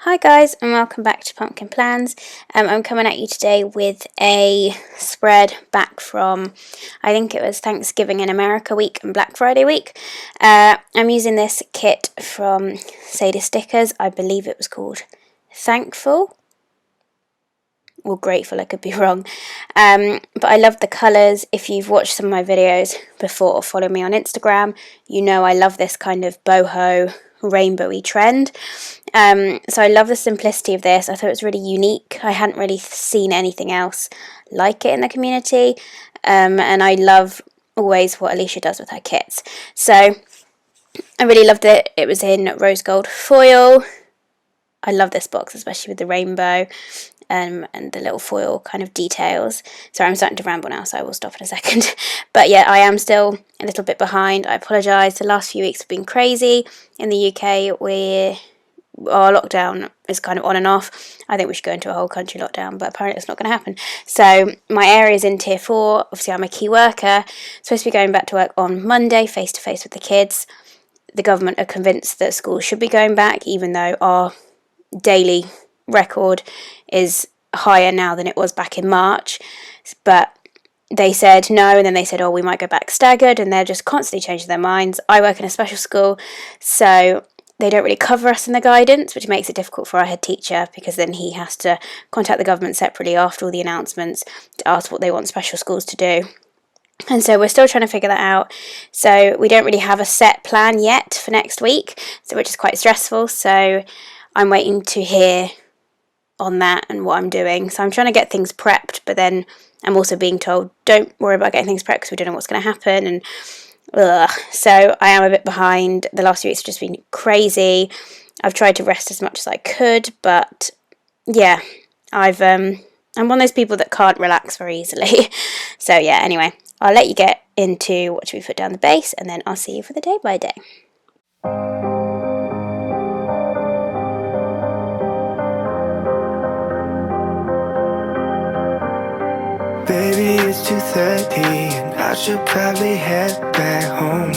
Hi guys, and welcome back to Pumpkin Plans. I'm coming at you today with a spread back from, I think it was Thanksgiving in America week and Black Friday week. I'm using this kit from Sadie Stickers. I believe it was called Thankful or Grateful, I could be wrong. But I love the colours. If you've watched some of my videos before or follow me on Instagram, you know I love this kind of boho rainbowy trend. So I love the simplicity of this. I thought it was really unique. I hadn't really seen anything else like it in the community, and I love always what Alicia does with her kits. So I really loved it. It was in rose gold foil. I love this box, especially with the rainbow and the little foil kind of details. Sorry, I'm starting to ramble now, so I will stop in a second. But yeah, I am still a little bit behind. I apologise. The last few weeks have been crazy. In the UK, our lockdown is kind of on and off. I think we should go into a whole country lockdown, but apparently it's not going to happen. So my area is in tier 4. Obviously, I'm a key worker. Supposed to be going back to work on Monday, face to face with the kids. The government are convinced that schools should be going back, even though our daily record is higher now than it was back in March. But they said no, and then they said, oh, we might go back staggered, and they're just constantly changing their minds. I work in a special school, so they don't really cover us in the guidance, which makes it difficult for our head teacher, because then he has to contact the government separately after all the announcements to ask what they want special schools to do. And so we're still trying to figure that out. So we don't really have a set plan yet for next week, which is quite stressful. So I'm waiting to hear on that and what I'm doing. So I'm trying to get things prepped, but then I'm also being told, don't worry about getting things prepped because we don't know what's going to happen. And so I am a bit behind. The last few weeks have just been crazy. I've tried to rest as much as I could, but yeah, I'm one of those people that can't relax very easily. So yeah, anyway, I'll let you get into what should we put down the base, and then I'll see you for the day by day. Baby, it's 2:30 and I should probably head back home,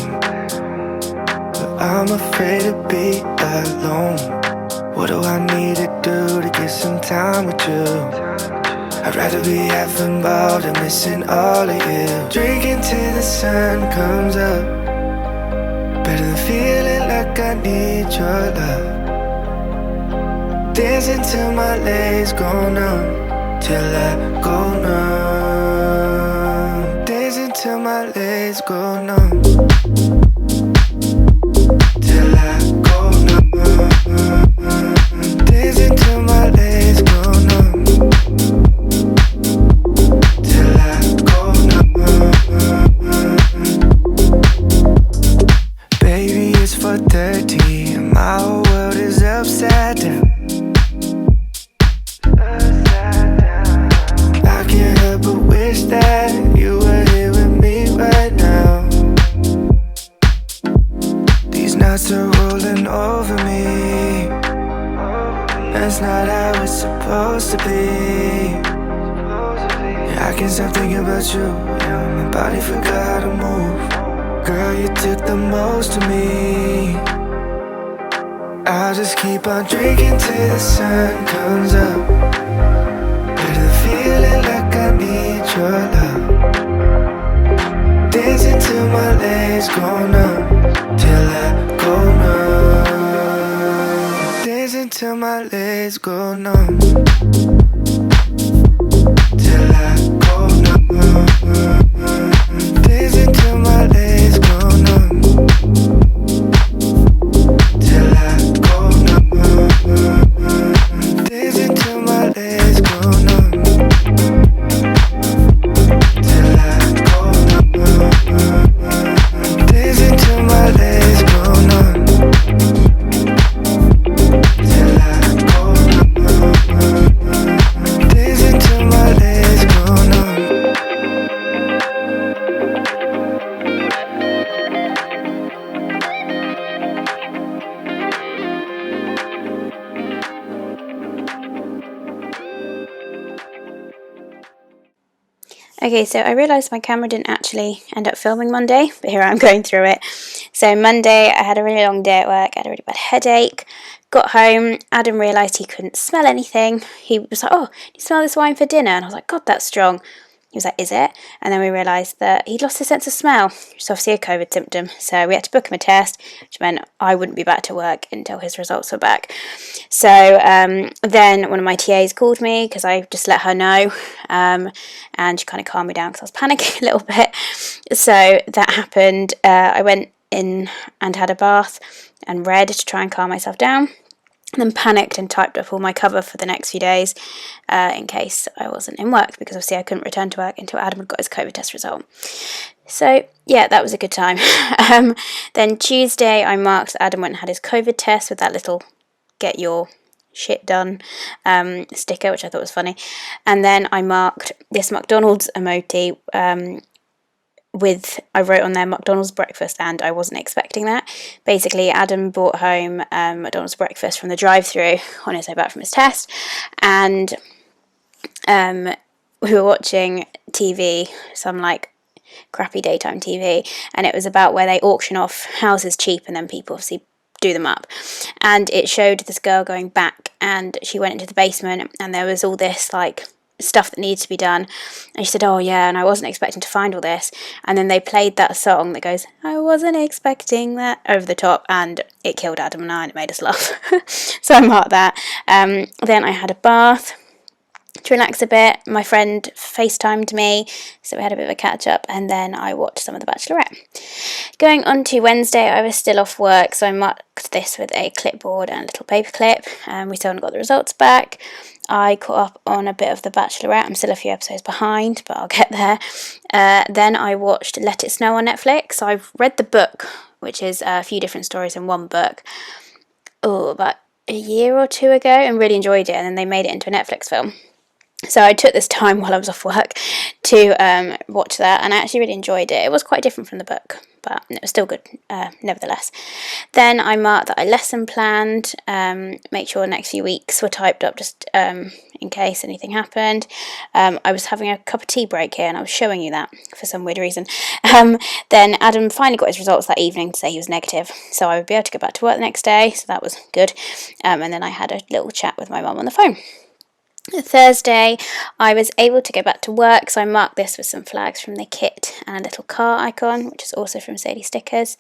but I'm afraid to be alone. What do I need to do to get some time with you? I'd rather be half involved and missing all of you. Drinking till the sun comes up, better than feeling like I need your love. Dancing till my legs go numb, till I go numb. Dancing till my legs go numb, till I go numb. Dancing till my legs go numb, till I go numb. Baby, it's 4:30 and my whole world is upside down. That you were here with me right now. These nights are rolling over me. That's not how it's supposed to be. Yeah, I can't stop thinking about you. Yeah, my body forgot how to move. Girl, you took the most of me. I'll just keep on drinking till the sun comes up. Better feeling like I need your love. Dancing till my legs go numb, till I go numb. Dancing till my legs go numb, till I go numb. Dancing till my legs go numb, till I go numb. Dancing till my legs go numb. Okay, so I realised my camera didn't actually end up filming Monday, but here I'm going through it. So Monday, I had a really long day at work, I had a really bad headache, got home, Adam realised he couldn't smell anything. He was like, oh, you smell this wine for dinner? And I was like, God, that's strong. He was like, is it? And then we realised that he'd lost his sense of smell, which is obviously a COVID symptom. So we had to book him a test, which meant I wouldn't be back to work until his results were back. So then one of my TAs called me because I just let her know, and she kind of calmed me down because I was panicking a little bit. So that happened. I went in and had a bath and read to try and calm myself down. And then panicked and typed up all my cover for the next few days in case I wasn't in work, because obviously I couldn't return to work until Adam had got his COVID test result. So yeah, that was a good time. Then Tuesday I marked that Adam went and had his COVID test with that little get your shit done sticker, which I thought was funny. And then I marked this McDonald's emoji I wrote on there McDonald's breakfast, and I wasn't expecting that. Basically, Adam brought home McDonald's breakfast from the drive-through on his way back from his test, and we were watching TV, some like crappy daytime TV, and it was about where they auction off houses cheap and then people obviously do them up. And it showed this girl going back, and she went into the basement, and there was all this like stuff that needs to be done, and she said, oh yeah, and I wasn't expecting to find all this. And then they played that song that goes, I wasn't expecting that, over the top, and it killed Adam and I, and it made us laugh. So I marked that. Then I had a bath to relax a bit. My friend FaceTimed me, so we had a bit of a catch up, and then I watched some of The Bachelorette. Going on to Wednesday, I was still off work, so I marked this with a clipboard and a little paper clip. We still haven't got the results back. I caught up on a bit of The Bachelorette. I'm still a few episodes behind, but I'll get there. Then I watched Let It Snow on Netflix. I've read the book, which is a few different stories in one book, about a year or two ago, and really enjoyed it, and then they made it into a Netflix film. So I took this time while I was off work to watch that, and I actually really enjoyed it. It was quite different from the book, but it was still good nevertheless. Then I marked that I lesson planned, make sure the next few weeks were typed up just in case anything happened. I was having a cup of tea break here, and I was showing you that for some weird reason. Then Adam finally got his results that evening to say he was negative, so I would be able to go back to work the next day, so that was good. And then I had a little chat with my mum on the phone. Thursday, I was able to go back to work, so I marked this with some flags from the kit and a little car icon, which is also from Sadie Stickers.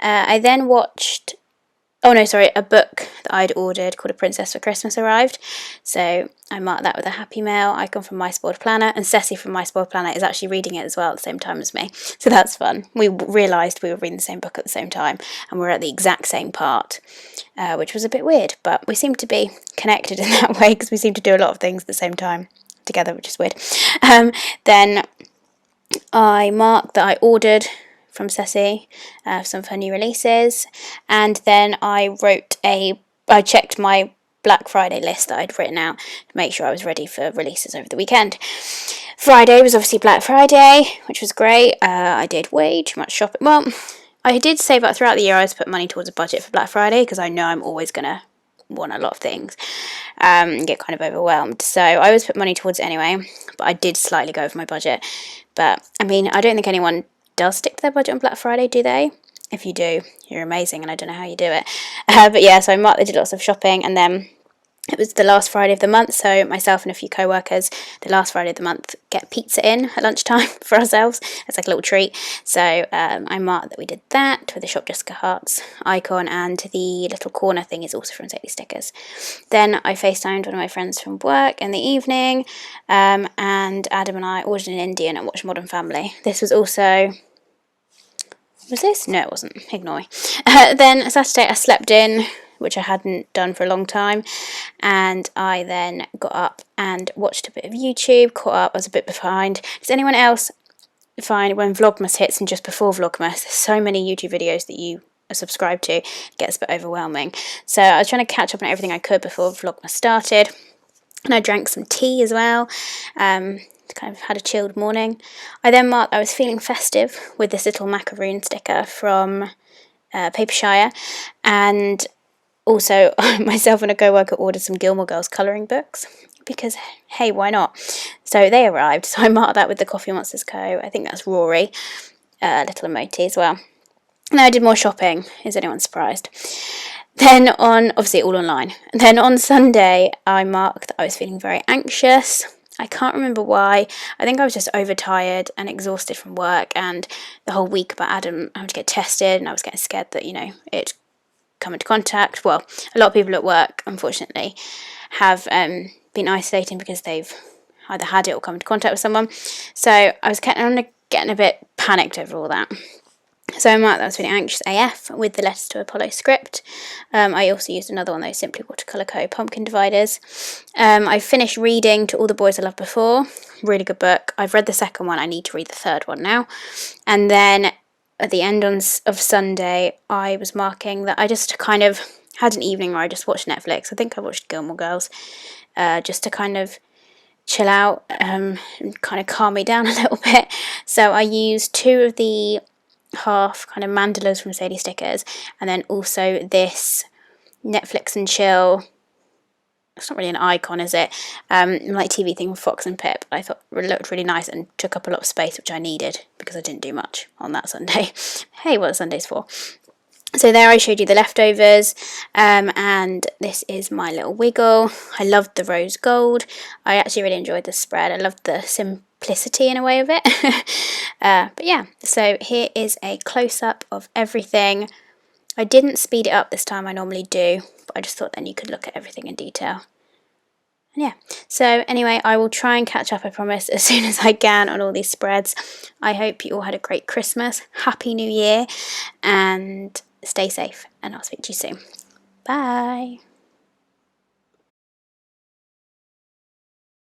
I then watched, a book that I'd ordered called A Princess for Christmas arrived, so I marked that with a happy mail icon from My Spoiled Planner, and Ceci from My Spoiled Planner is actually reading it as well at the same time as me, so that's fun. We realised we were reading the same book at the same time, and we were at the exact same part, which was a bit weird, but we seem to be connected in that way because we seem to do a lot of things at the same time together, which is weird. Then I marked that I ordered from Ceci some of her new releases, and then I checked my Black Friday list that I'd written out to make sure I was ready for releases over the weekend. Friday was obviously Black Friday, which was great. I did way too much shopping. Well, I did save up throughout the year. I always put money towards a budget for Black Friday because I know I'm always going to want a lot of things and get kind of overwhelmed. So I always put money towards it anyway, but I did slightly go over my budget. But I mean, I don't think anyone does stick to their budget on Black Friday, do they? If you do, you're amazing, and I don't know how you do it. But yeah, so I did lots of shopping, and then it was the last Friday of the month, so myself and a few co-workers, the last Friday of the month, get pizza in at lunchtime for ourselves. It's like a little treat. So I marked that we did that with the Shop Jessica Hearts icon, and the little corner thing is also from Sadie Stickers. Then I FaceTimed one of my friends from work in the evening, and Adam and I ordered an Indian and watched Modern Family. This was also... Was this? No, it wasn't. Ignore me. Then Saturday I slept in, which I hadn't done for a long time, and I then got up and watched a bit of YouTube, caught up. I was a bit behind. Does anyone else find when Vlogmas hits and just before Vlogmas, there's so many YouTube videos that you are subscribed to, it gets a bit overwhelming. So I was trying to catch up on everything I could before Vlogmas started, and I drank some tea as well. Kind of had a chilled morning. I then marked I was feeling festive with this little macaroon sticker from Papershire, and also myself and a co-worker ordered some Gilmore Girls colouring books because hey, why not? So they arrived, so I marked that with the Coffee Monsters Co. I think that's Rory, little emoji as well. And then I did more shopping. Is anyone surprised? Then obviously all online. Then on Sunday, I marked that I was feeling very anxious. I can't remember why. I think I was just overtired and exhausted from work, and the whole week about Adam having to get tested, and I was getting scared that, it'd come into contact. Well, a lot of people at work, unfortunately, have been isolating because they've either had it or come into contact with someone. So I was getting a bit panicked over all that. So I marked that I was feeling anxious AF with the Letters to Apollo script. I also used another one of those Simply Watercolour Co. pumpkin dividers. I finished reading To All the Boys I Loved Before. Really good book. I've read the second one. I need to read the third one now. And then at the end of Sunday, I was marking that I just kind of had an evening where I just watched Netflix. I think I watched Gilmore Girls, just to kind of chill out, and kind of calm me down a little bit. So I used 2 of the half kind of mandalas from Sadie stickers, and then also this Netflix and chill. It's not really an icon, is it? Like TV thing with Fox and Pip. I thought it looked really nice and took up a lot of space, which I needed because I didn't do much on that Sunday. Hey, what are Sundays for? So there I showed you the leftovers, and this is my little wiggle. I loved the rose gold. I actually really enjoyed the spread. I loved the simplicity in a way of it. But yeah, so here is a close-up of everything. I didn't speed it up this time, I normally do, but I just thought then you could look at everything in detail. And yeah, so anyway, I will try and catch up, I promise, as soon as I can on all these spreads. I hope you all had a great Christmas, Happy New Year, and stay safe, and I'll speak to you soon. Bye.